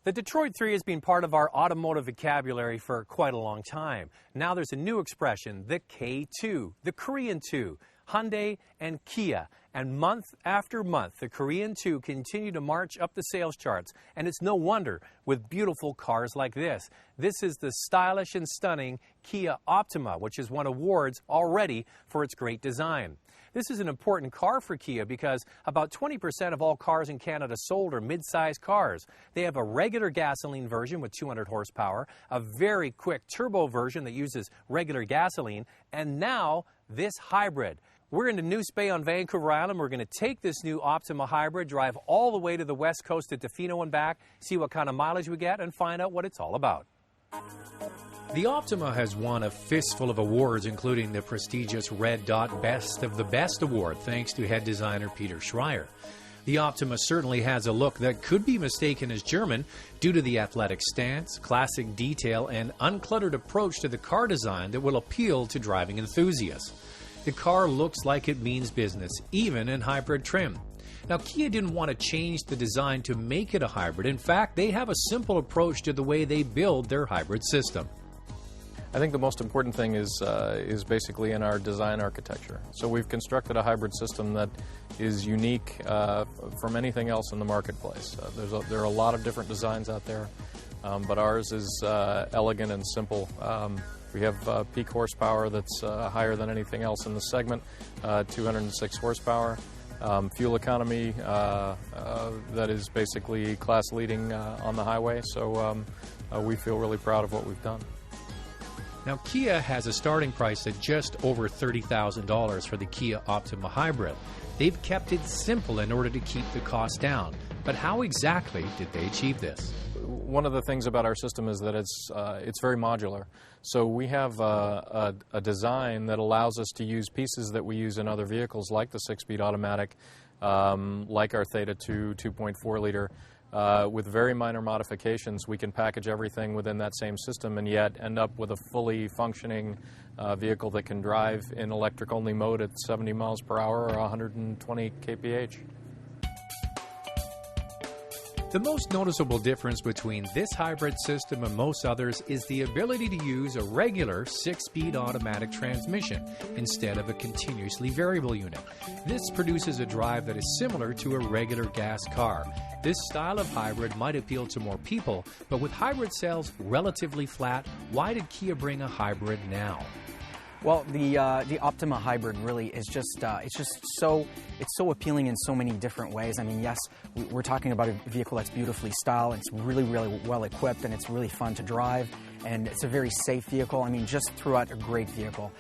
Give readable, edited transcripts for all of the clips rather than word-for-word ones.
The Detroit 3 has been part of our automotive vocabulary for quite a long time. Now there's a new expression, the K2, the Korean 2, Hyundai and Kia. And month after month, the Korean 2 continue to march up the sales charts. And it's no wonder with beautiful cars like this. This is the stylish and stunning Kia Optima, which has won awards already for its great design. This is an important car for Kia because about 20% of all cars in Canada sold are mid-sized cars. They have a regular gasoline version with 200 horsepower, a very quick turbo version that uses regular gasoline, and now this hybrid. We're in the New Bay on Vancouver Island. We're going to take this new Optima Hybrid, drive all the way to the west coast to Tofino and back, see what kind of mileage we get, and find out what it's all about. The Optima has won a fistful of awards, including the prestigious Red Dot Best of the Best award, thanks to head designer Peter Schreier. The Optima certainly has a look that could be mistaken as German due to the athletic stance, classic detail, and uncluttered approach to the car design that will appeal to driving enthusiasts. The car looks like it means business, even in hybrid trim. Now, Kia didn't want to change the design to make it a hybrid. In fact, they have a simple approach to the way they build their hybrid system. I think the most important thing is basically in our design architecture. So we've constructed a hybrid system that is unique from anything else in the marketplace. There are a lot of different designs out there, but ours is elegant and simple. We have peak horsepower that's higher than anything else in the segment, 206 horsepower. Fuel economy that is basically class leading on the highway, so we feel really proud of what we've done. Now, Kia has a starting price at just over $30,000 for the Kia Optima Hybrid. They've kept it simple in order to keep the cost down. But how exactly did they achieve this? One of the things about our system is that it's very modular. So we have a design that allows us to use pieces that we use in other vehicles, like the 6-speed automatic, like our Theta 2 2.4 liter. With very minor modifications, we can package everything within that same system and yet end up with a fully functioning vehicle that can drive in electric-only mode at 70 miles per hour or 120 kph. The most noticeable difference between this hybrid system and most others is the ability to use a regular 6-speed automatic transmission instead of a continuously variable unit. This produces a drive that is similar to a regular gas car. This style of hybrid might appeal to more people, but with hybrid sales relatively flat, why did Kia bring a hybrid now? Well, the Optima Hybrid really is just so appealing in so many different ways. I mean, yes, we're talking about a vehicle that's beautifully styled, it's really well equipped, and it's really fun to drive, and it's a very safe vehicle. I mean, just throughout a great vehicle.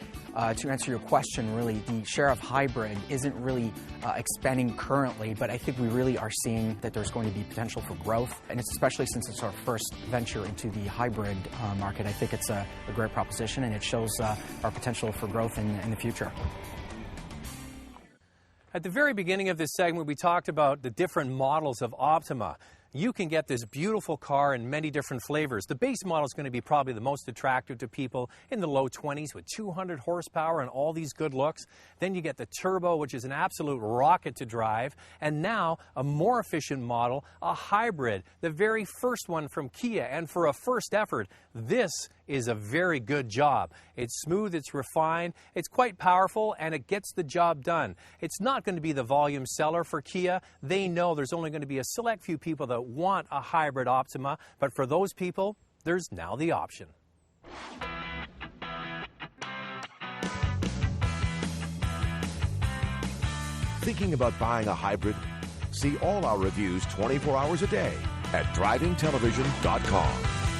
To answer your question, really, the share of hybrid isn't really expanding currently, but I think we really are seeing that there's going to be potential for growth, and it's especially since it's our first venture into the hybrid market. I think it's a great proposition, and it shows our potential for growth in the future. At the very beginning of this segment, we talked about the different models of Optima. You can get this beautiful car in many different flavors. The base model is going to be probably the most attractive to people in the low 20s with 200 horsepower and all these good looks. Then you get the turbo, which is an absolute rocket to drive. And now a more efficient model, a hybrid, the very first one from Kia. And for a first effort, this is a very good job. It's smooth, it's refined, it's quite powerful, and it gets the job done. It's not going to be the volume seller for Kia. They know there's only going to be a select few people that want a hybrid Optima, but for those people, there's now the option. Thinking about buying a hybrid? See all our reviews 24 hours a day at drivingtelevision.com.